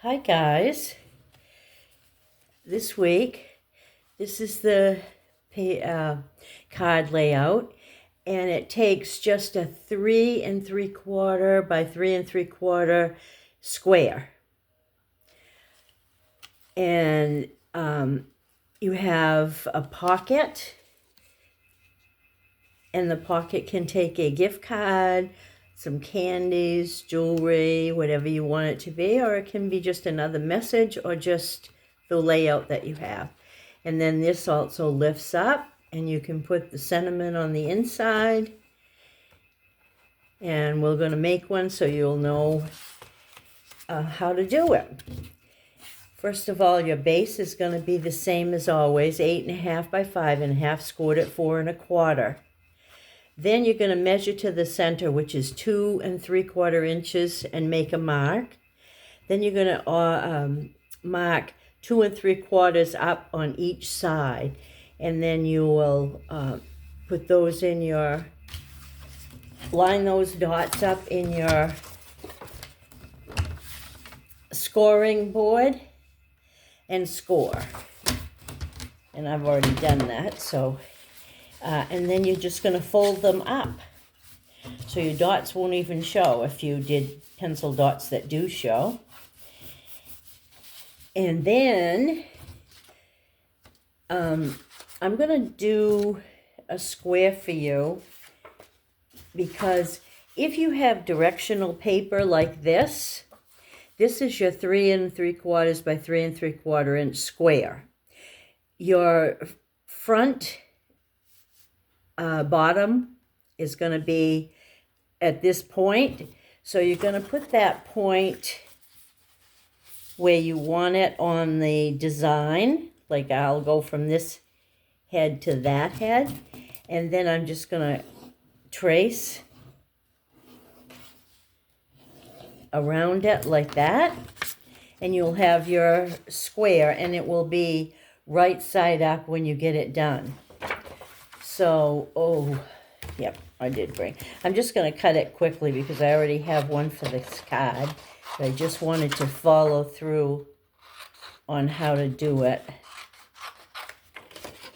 Hi guys, this week, this is the card layout, and it takes just a 3 3/4 by 3 3/4 square. And you have a pocket, and the pocket can take a gift card, some candies, jewelry, whatever you want it to be, or it can be just another message or just the layout that you have. And then this also lifts up, and you can put the sentiment on the inside. And we're going to make one so you'll know how to do it. First of all, your base is going to be the same as always, 8.5 by 5.5, scored at 4 1/4. Then you're going to measure to the center, which is 2 3/4 inches, and make a mark. Then you're going to mark 2 3/4 up on each side, and then you will put those in your, line those dots up in your scoring board and score. And I've already done that, so and then you're just going to fold them up so your dots won't even show if you did pencil dots that do show. And then I'm going to do a square for you, because if you have directional paper like this is your 3 3/4 by 3 3/4 inch square. Your front bottom is going to be at this point, so you're going to put that point where you want it on the design. Like I'll go from this head to that head, and then I'm just going to trace around it like that, and you'll have your square, and it will be right side up when you get it done. So, yep, I did bring. I'm just going to cut it quickly because I already have one for this card. But I just wanted to follow through on how to do it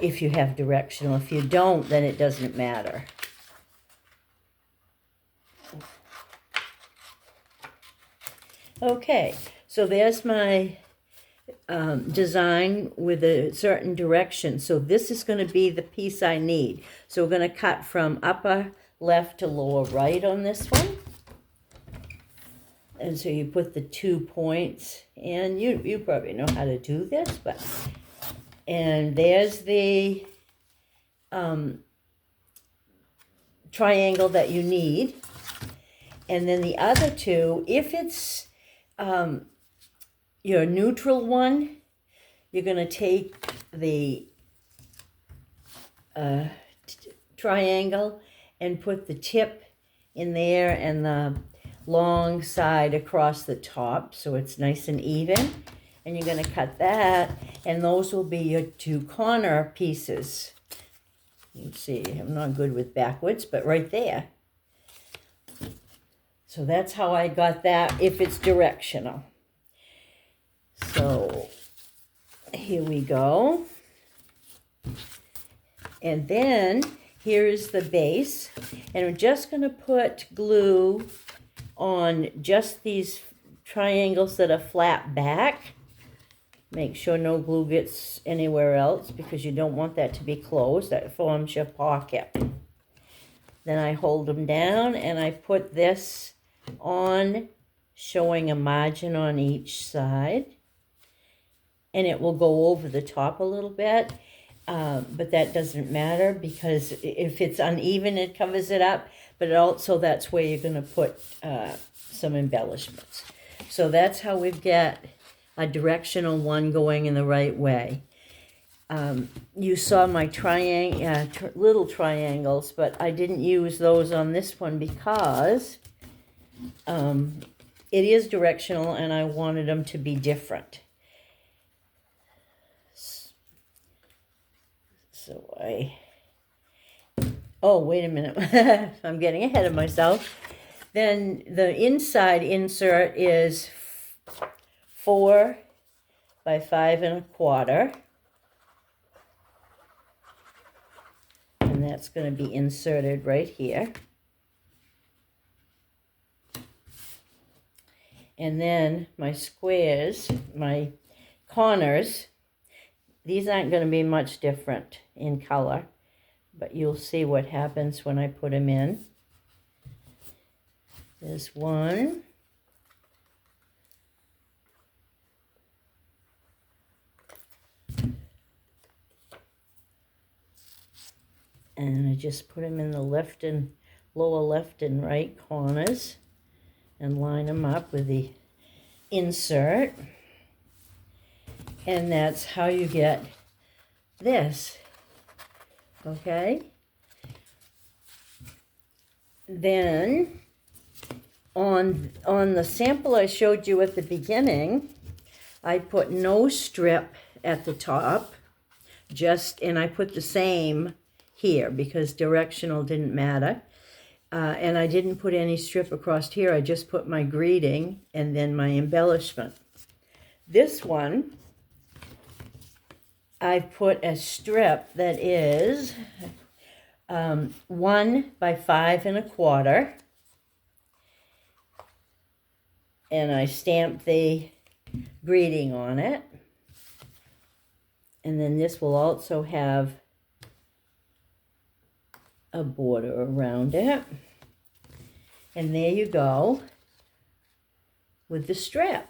if you have directional. If you don't, then it doesn't matter. Okay, so there's my design with a certain direction. So this is going to be the piece I need. So we're going to cut from upper left to lower right on this one. And so you put the 2 points, and you probably know how to do this, but, and there's the triangle that you need. And then the other two, if it's your neutral one, you're going to take the triangle and put the tip in there and the long side across the top so it's nice and even. And you're going to cut that, and those will be your 2 corner pieces. Let's see, I'm not good with backwards, but right there. So that's how I got that if it's directional. So here we go. And then here is the base. And I'm just going to put glue on just these triangles that are flat back. Make sure no glue gets anywhere else because you don't want that to be closed. That forms your pocket. Then I hold them down and I put this on, showing a margin on each side. And it will go over the top a little bit, but that doesn't matter because if it's uneven, it covers it up. But also that's where you're going to put some embellishments. So that's how we get a directional one going in the right way. You saw my little triangles, but I didn't use those on this one because it is directional and I wanted them to be different. So wait a minute. I'm getting ahead of myself. Then the inside insert is 4 by 5 1/4. And that's going to be inserted right here. And then my squares, my corners, these aren't going to be much different in color, but you'll see what happens when I put them in. There's one. And I just put them in the left and lower left and right corners and line them up with the insert. And that's how you get this, okay? Then on the sample I showed you at the beginning, I put no strip at the top, and I put the same here because directional didn't matter. And I didn't put any strip across here. I just put my greeting and then my embellishment. This one, I put a strip that is 1 by 5 1/4. And I stamped the greeting on it. And then this will also have a border around it. And there you go with the strip.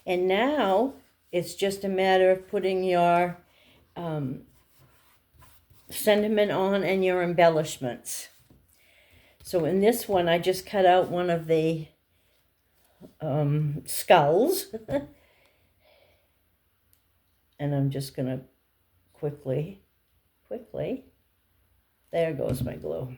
And now it's just a matter of putting your sentiment on and your embellishments. So in this one, I just cut out one of the skulls. And I'm just going to quickly, there goes my glue.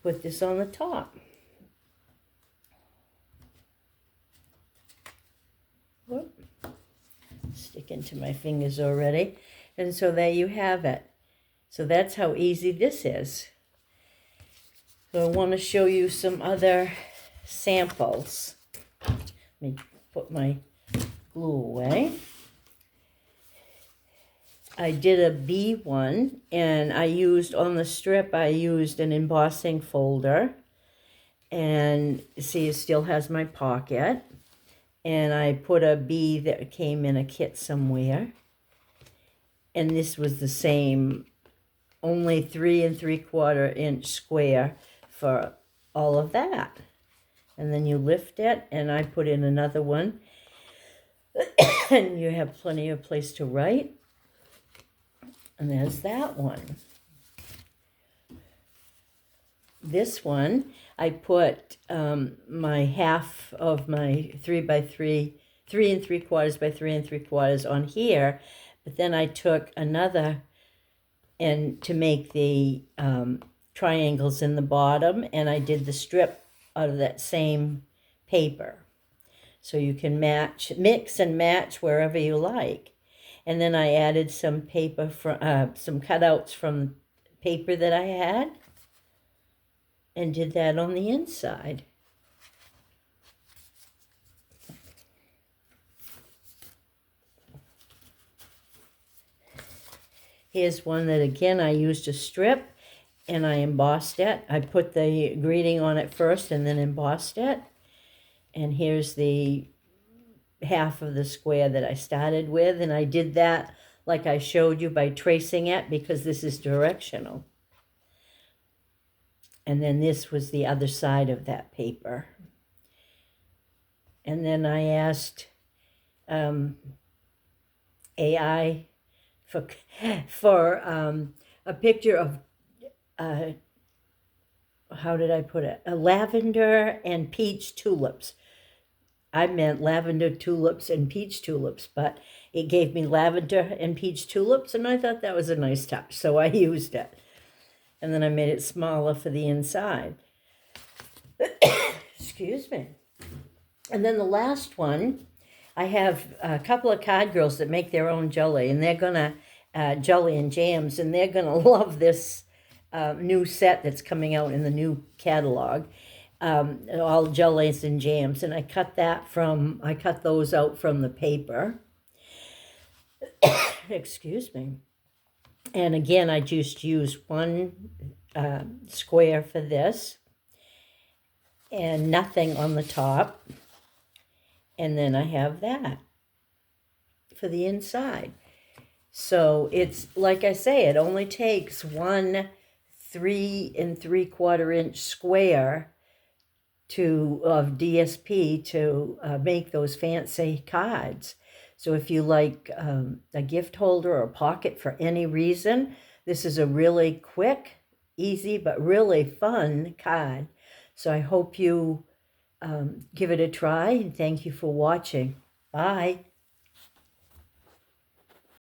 Put this on the top. Whoop. Sticking to my fingers already. And so there you have it. So that's how easy this is. So I want to show you some other samples. Let me put my glue away. I did a B one, and I used, on the strip, I used an embossing folder. And see, it still has my pocket. And I put a B that came in a kit somewhere. And this was the same, only 3 3/4 inch square for all of that. And then you lift it, and I put in another one. And you have plenty of place to write. And there's that one. This one, I put my half of my 3 by 3 3 3/4 by 3 3/4 on here, but then I took another and to make the triangles in the bottom, and I did the strip out of that same paper. So you can mix and match wherever you like. And then I added some paper from some cutouts from paper that I had, and did that on the inside. Here's one that, again, I used a strip and I embossed it. I put the greeting on it first and then embossed it. And here's the half of the square that I started with, and I did that like I showed you by tracing it because this is directional. And then this was the other side of that paper. And then I asked AI for a picture of, how did I put it? A lavender and peach tulips. I meant lavender tulips and peach tulips, but it gave me lavender and peach tulips, and I thought that was a nice touch, so I used it. And then I made it smaller for the inside. Excuse me. And then the last one, I have a couple of card girls that make their own jelly, and they're gonna, jelly and jams, and they're gonna love this new set that's coming out in the new catalog. all jellies and jams, and I cut those out from the paper. Excuse me. And again, I just use one square for this and nothing on the top. And then I have that for the inside. So it's, like I say, it only takes one 3 3/4 inch square of DSP to make those fancy cards. So if you like a gift holder or a pocket for any reason, this is a really quick, easy, but really fun card. So I hope you give it a try, and thank you for watching. Bye.